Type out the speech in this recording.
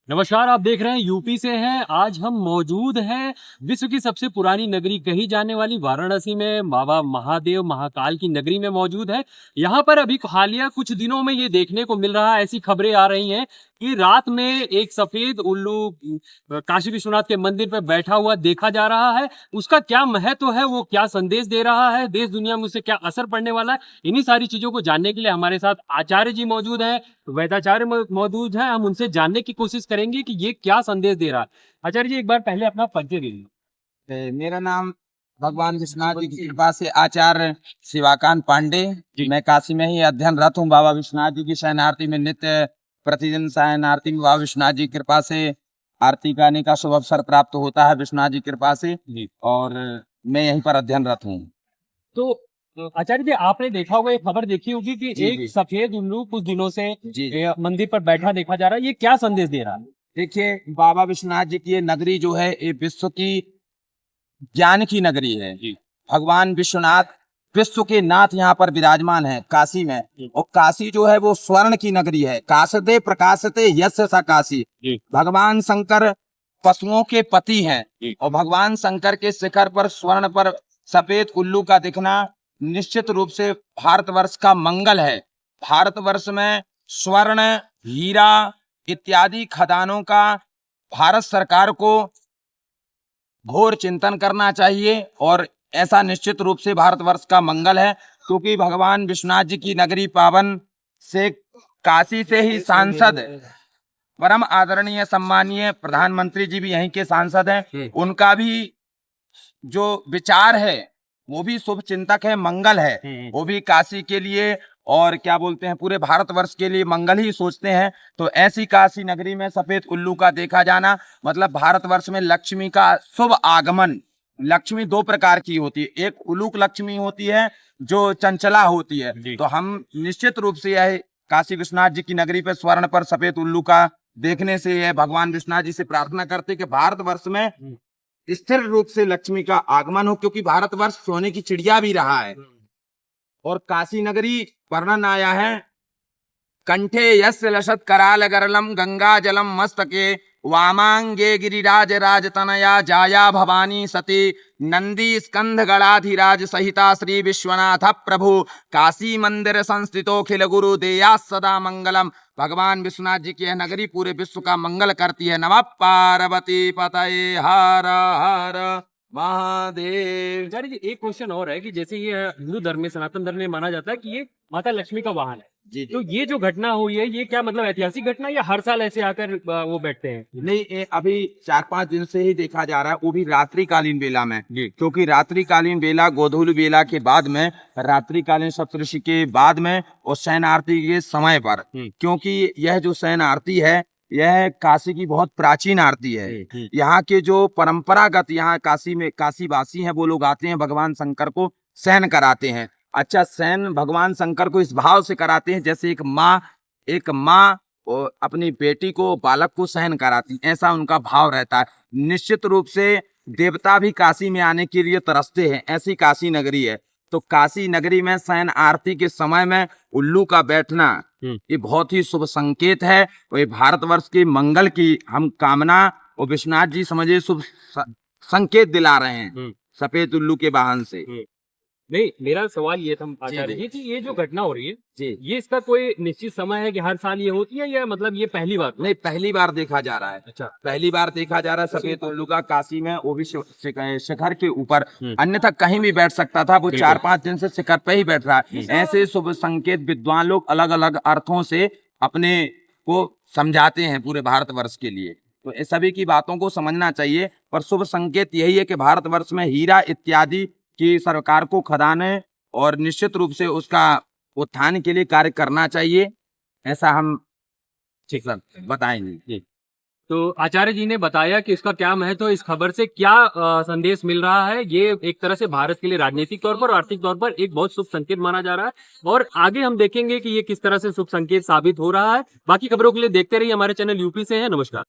नमस्कार, आप देख रहे हैं यूपी से हैं। आज हम मौजूद हैं विश्व की सबसे पुरानी नगरी कही जाने वाली वाराणसी में, बाबा महादेव महाकाल की नगरी में मौजूद है। यहाँ पर अभी हालिया कुछ दिनों में ये देखने को मिल रहा है, ऐसी खबरें आ रही हैं कि रात में एक सफेद उल्लू काशी विश्वनाथ के मंदिर पर बैठा हुआ देखा जा रहा है। उसका क्या महत्व है, वो क्या संदेश दे रहा है, देश दुनिया में उससे क्या असर पड़ने वाला है, इन्हीं सारी चीजों को जानने के लिए हमारे साथ आचार्य जी मौजूद हैं, वैद्याचार्य मौजूद हैं। हम उनसे जानने की कोशिश करेंगे कि ये क्या संदेश दे रहा है। आचार्य जी, एक बार पहले अपना परिचय दीजिए। मेरा नाम भगवान विश्वनाथ जी की कृपा से आचार्य शिवाकांत पांडे। मैं काशी में ही अध्ययनरत हूँ। बाबा विश्वनाथ जी की शयन आरती में नित्य प्रतिदिन शयन आरती में बाबा विश्वनाथ जी की कृपा से आरती गाने का शुभ अवसर प्राप्त होता है विश्वनाथ जी की कृपा से, और मैं यहीं पर अध्ययनरत हूँ। तो आचार्य जी, आपने देखा होगा, एक खबर देखी होगी कि जी, एक जी। सफेद उल्लू कुछ दिनों से जी। मंदिर पर बैठा देखा जा रहा है। ये क्या संदेश दे रहा है? देखिए, बाबा विश्वनाथ जी की ये नगरी जो है, ये विश्व की ज्ञान की नगरी है। भगवान विश्वनाथ विश्व के नाथ यहाँ पर विराजमान है काशी में। और काशी जो है वो स्वर्ण की नगरी है। काशते प्रकाशते यस्य सा काशी। भगवान शंकर पशुओं के पति हैं, और भगवान शंकर के शिखर पर स्वर्ण पर सफेद उल्लू का दिखना निश्चित रूप से भारतवर्ष का मंगल है। भारतवर्ष में स्वर्ण, हीरा इत्यादि खदानों का भारत सरकार को घोर चिंतन करना चाहिए, और ऐसा निश्चित रूप से भारतवर्ष का मंगल है, क्योंकि भगवान विश्वनाथ जी की नगरी पावन से काशी से ही सांसद परम आदरणीय सम्मानीय प्रधानमंत्री जी भी यहीं के सांसद हैं। उनका भी जो विचार है वो भी शुभ चिंतक है, मंगल है। वो भी काशी के लिए और क्या बोलते हैं पूरे भारतवर्ष के लिए मंगल ही सोचते हैं। तो ऐसी काशी नगरी में सफेद उल्लू का देखा जाना मतलब भारतवर्ष में लक्ष्मी का शुभ आगमन। लक्ष्मी दो प्रकार की होती है, एक उलूक लक्ष्मी होती है जो चंचला होती है। तो हम निश्चित रूप से यह काशी विश्वनाथ जी की नगरी पे स्वर्ण पर सफेद उल्लू का देखने से यह भगवान विश्वनाथ जी से प्रार्थना करते कि भारतवर्ष में स्थिर रूप से लक्ष्मी का आगमन हो, क्योंकि भारतवर्ष सोने की चिड़िया भी रहा है। और काशी नगरी वर्णन आया है, कंठे यस्य लसत कराल गरलम गंगा जलम मस्तके वामांगे गिरिराज राजतनया जाया भवानी सती नंदी स्कंध गणाधिराज सहिता श्री विश्वनाथ प्रभु काशी मंदिर संस्थितो खिल गुरु देया सदा मंगलम। भगवान विश्वनाथ जी की यह नगरी पूरे विश्व का मंगल करती है। नमः पार्वती पतये हर हर महादेव। आचार्य जी, एक क्वेश्चन और है कि जैसे ये हिंदू धर्म में, सनातन धर्म में माना जाता है कि ये माता लक्ष्मी का वाहन है। जी, तो ये जो घटना हुई है, ये क्या मतलब ऐतिहासिक घटना है या हर साल ऐसे आकर वो बैठते हैं? नहीं, अभी 4-5 दिन से ही देखा जा रहा है, वो भी रात्रिकालीन बेला में। क्योंकि रात्रिकालीन बेला गोधूली बेला के बाद में, रात्रिकालीन सप्तऋषि के बाद में और शयन आरती के समय पर, क्योंकि यह जो शयन आरती है यह काशी की बहुत प्राचीन आरती है। यहाँ के जो परंपरागत यहाँ काशी में काशीवासी हैं वो लोग आते हैं, भगवान शंकर को शयन कराते हैं। अच्छा, शयन भगवान शंकर को इस भाव से कराते हैं जैसे एक माँ अपनी बेटी को, बालक को शयन कराती, ऐसा उनका भाव रहता है। निश्चित रूप से देवता भी काशी में आने के लिए तरसते हैं, ऐसी काशी नगरी है। तो काशी नगरी में शयन आरती के समय में उल्लू का बैठना ये बहुत ही शुभ संकेत है, और ये भारतवर्ष के मंगल की हम कामना और विश्वनाथ जी समझे शुभ संकेत दिला रहे हैं सफेद उल्लू के वाहन से। नहीं, मेरा सवाल ये था आचार्य जी कि ये जो घटना हो रही है जी, ये इसका कोई निश्चित समय है कि हर साल ये होती है, या मतलब ये पहली बार? नहीं, पहली बार देखा जा रहा है। अच्छा, पहली बार देखा जा रहा है सफेद उल्लू का काशी में, वो भी शिखर के ऊपर। अन्यथा कहीं भी बैठ सकता था, वो 4-5 दिन से शिखर पे ही बैठ रहा है। ऐसे शुभ संकेत विद्वान लोग अलग अलग अर्थों से अपने को समझाते हैं पूरे भारतवर्ष के लिए। तो इस सभी की बातों को समझना चाहिए, पर शुभ संकेत यही है कि भारतवर्ष में हीरा इत्यादि की सरकार को खदाने और निश्चित रूप से उसका उत्थान के लिए कार्य करना चाहिए, ऐसा हम ठीक सर बताएंगे। तो आचार्य जी ने बताया कि इसका क्या महत्व है, इस खबर से क्या संदेश मिल रहा है। ये एक तरह से भारत के लिए राजनीतिक तौर पर, आर्थिक तौर पर एक बहुत शुभ संकेत माना जा रहा है, और आगे हम देखेंगे कि ये किस तरह से शुभ संकेत साबित हो रहा है। बाकी खबरों के लिए देखते रहिए, हमारे चैनल यूपी से है। नमस्कार।